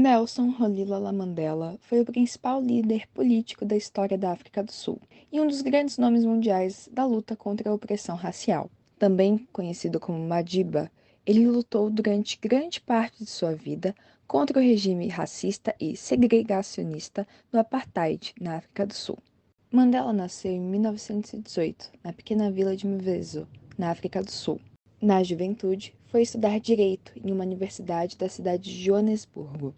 Nelson Rolihlahla Mandela foi o principal líder político da história da África do Sul e um dos grandes nomes mundiais da luta contra a opressão racial. Também conhecido como Madiba, ele lutou durante grande parte de sua vida contra o regime racista e segregacionista do Apartheid na África do Sul. Mandela nasceu em 1918, na pequena vila de Mvezo, na África do Sul. Na juventude, foi estudar direito em uma universidade da cidade de Joanesburgo.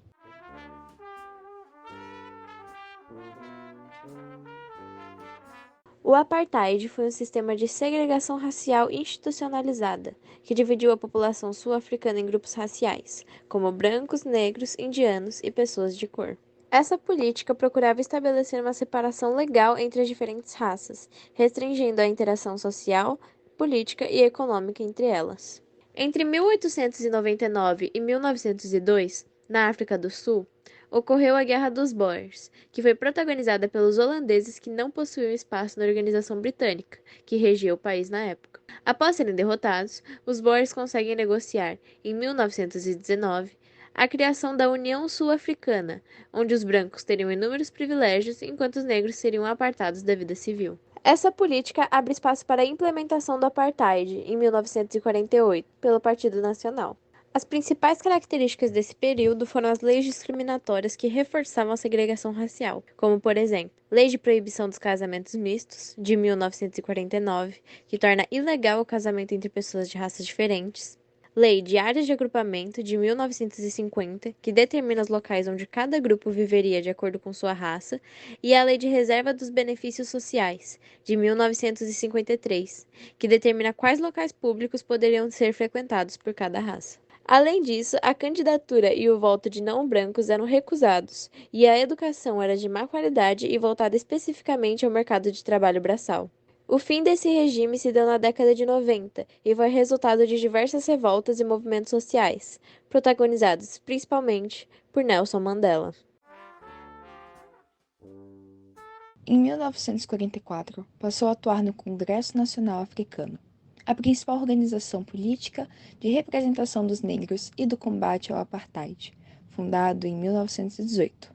O apartheid foi um sistema de segregação racial institucionalizada, que dividiu a população sul-africana em grupos raciais, como brancos, negros, indianos e pessoas de cor. Essa política procurava estabelecer uma separação legal entre as diferentes raças, restringindo a interação social, política e econômica entre elas. Entre 1899 e 1902, na África do Sul, ocorreu a Guerra dos Boers, que foi protagonizada pelos holandeses que não possuíam espaço na organização britânica, que regia o país na época. Após serem derrotados, os Boers conseguem negociar, em 1919, a criação da União Sul-Africana, onde os brancos teriam inúmeros privilégios enquanto os negros seriam apartados da vida civil. Essa política abre espaço para a implementação do apartheid, em 1948, pelo Partido Nacional. As principais características desse período foram as leis discriminatórias que reforçavam a segregação racial, como, por exemplo, Lei de Proibição dos Casamentos Mistos, de 1949, que torna ilegal o casamento entre pessoas de raças diferentes, Lei de Áreas de Agrupamento, de 1950, que determina os locais onde cada grupo viveria de acordo com sua raça, e a Lei de Reserva dos Benefícios Sociais, de 1953, que determina quais locais públicos poderiam ser frequentados por cada raça. Além disso, a candidatura e o voto de não brancos eram recusados, e a educação era de má qualidade e voltada especificamente ao mercado de trabalho braçal. O fim desse regime se deu na década de 90 e foi resultado de diversas revoltas e movimentos sociais, protagonizados principalmente por Nelson Mandela. Em 1944, passou a atuar no Congresso Nacional Africano, a principal organização política de representação dos negros e do combate ao apartheid, fundado em 1918.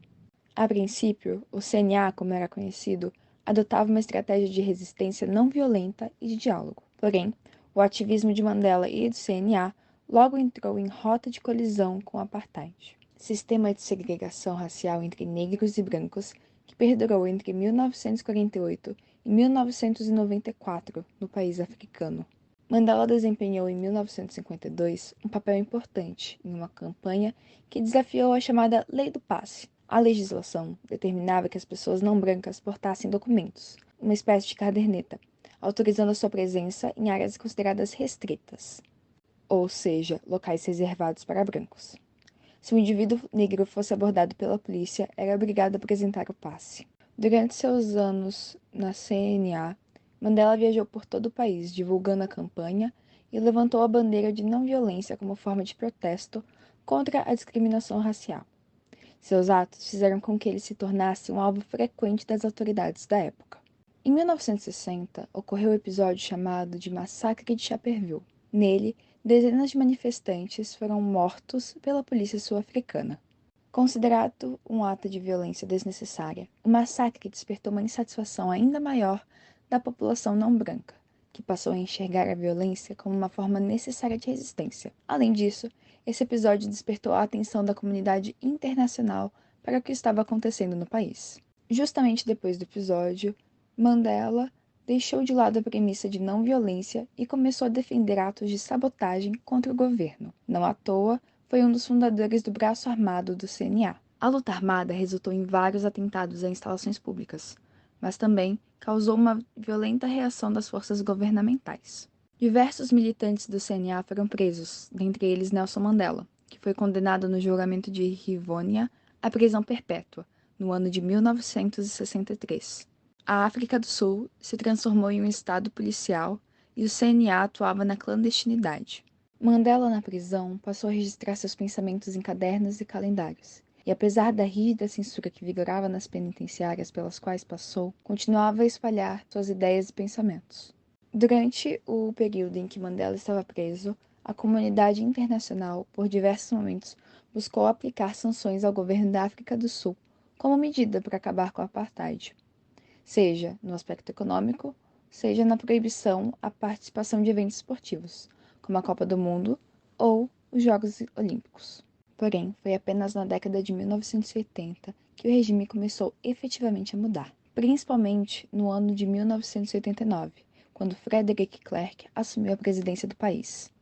A princípio, o CNA, como era conhecido, adotava uma estratégia de resistência não violenta e de diálogo. Porém, o ativismo de Mandela e do CNA logo entrou em rota de colisão com o apartheid, sistema de segregação racial entre negros e brancos que perdurou entre 1948 e 1994 no país africano. Mandela desempenhou em 1952 um papel importante em uma campanha que desafiou a chamada Lei do Passe. A legislação determinava que as pessoas não brancas portassem documentos, uma espécie de caderneta, autorizando a sua presença em áreas consideradas restritas, ou seja, locais reservados para brancos. Se um indivíduo negro fosse abordado pela polícia, era obrigado a apresentar o passe. Durante seus anos na CNA, Mandela viajou por todo o país, divulgando a campanha e levantou a bandeira de não violência como forma de protesto contra a discriminação racial. Seus atos fizeram com que ele se tornasse um alvo frequente das autoridades da época. Em 1960, ocorreu o episódio chamado de Massacre de Chapperville. Nele, dezenas de manifestantes foram mortos pela polícia sul-africana. Considerado um ato de violência desnecessária, o massacre despertou uma insatisfação ainda maior da população não branca, que passou a enxergar a violência como uma forma necessária de resistência. Além disso, esse episódio despertou a atenção da comunidade internacional para o que estava acontecendo no país. Justamente depois do episódio, Mandela deixou de lado a premissa de não violência e começou a defender atos de sabotagem contra o governo. Não à toa, foi um dos fundadores do braço armado do CNA. A luta armada resultou em vários atentados a instalações públicas, mas também causou uma violenta reação das forças governamentais. Diversos militantes do CNA foram presos, dentre eles Nelson Mandela, que foi condenado no julgamento de Rivonia à prisão perpétua, no ano de 1963. A África do Sul se transformou em um estado policial e o CNA atuava na clandestinidade. Mandela, na prisão, passou a registrar seus pensamentos em cadernos e calendários, e apesar da rígida censura que vigorava nas penitenciárias pelas quais passou, continuava a espalhar suas ideias e pensamentos. Durante o período em que Mandela estava preso, a comunidade internacional, por diversos momentos, buscou aplicar sanções ao governo da África do Sul como medida para acabar com o apartheid, seja no aspecto econômico, seja na proibição à participação de eventos esportivos, como a Copa do Mundo ou os Jogos Olímpicos. Porém, foi apenas na década de 1980 que o regime começou efetivamente a mudar, principalmente no ano de 1989, quando Frederick Klerk assumiu a presidência do país.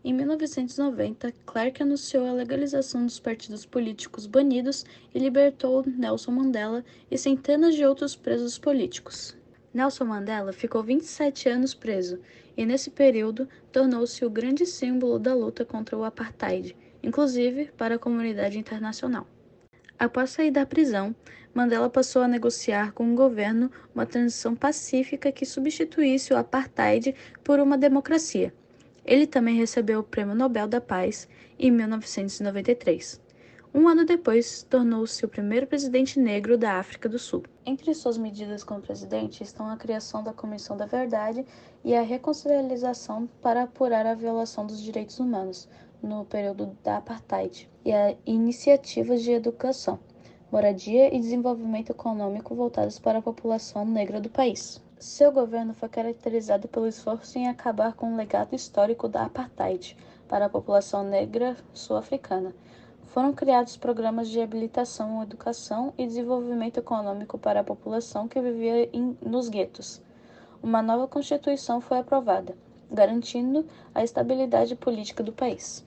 Em 1990, Clark anunciou a legalização dos partidos políticos banidos e libertou Nelson Mandela e centenas de outros presos políticos. Nelson Mandela ficou 27 anos preso e, nesse período, tornou-se o grande símbolo da luta contra o apartheid, inclusive para a comunidade internacional. Após sair da prisão, Mandela passou a negociar com o governo uma transição pacífica que substituísse o apartheid por uma democracia. Ele também recebeu o Prêmio Nobel da Paz em 1993. Um ano depois, tornou-se o primeiro presidente negro da África do Sul. Entre suas medidas como presidente estão a criação da Comissão da Verdade e a reconciliação para apurar a violação dos direitos humanos no período da apartheid e a iniciativas de educação, moradia e desenvolvimento econômico voltadas para a população negra do país. Seu governo foi caracterizado pelo esforço em acabar com o legado histórico da apartheid para a população negra sul-africana. Foram criados programas de habilitação, educação e desenvolvimento econômico para a população que vivia nos guetos. Uma nova Constituição foi aprovada, garantindo a estabilidade política do país.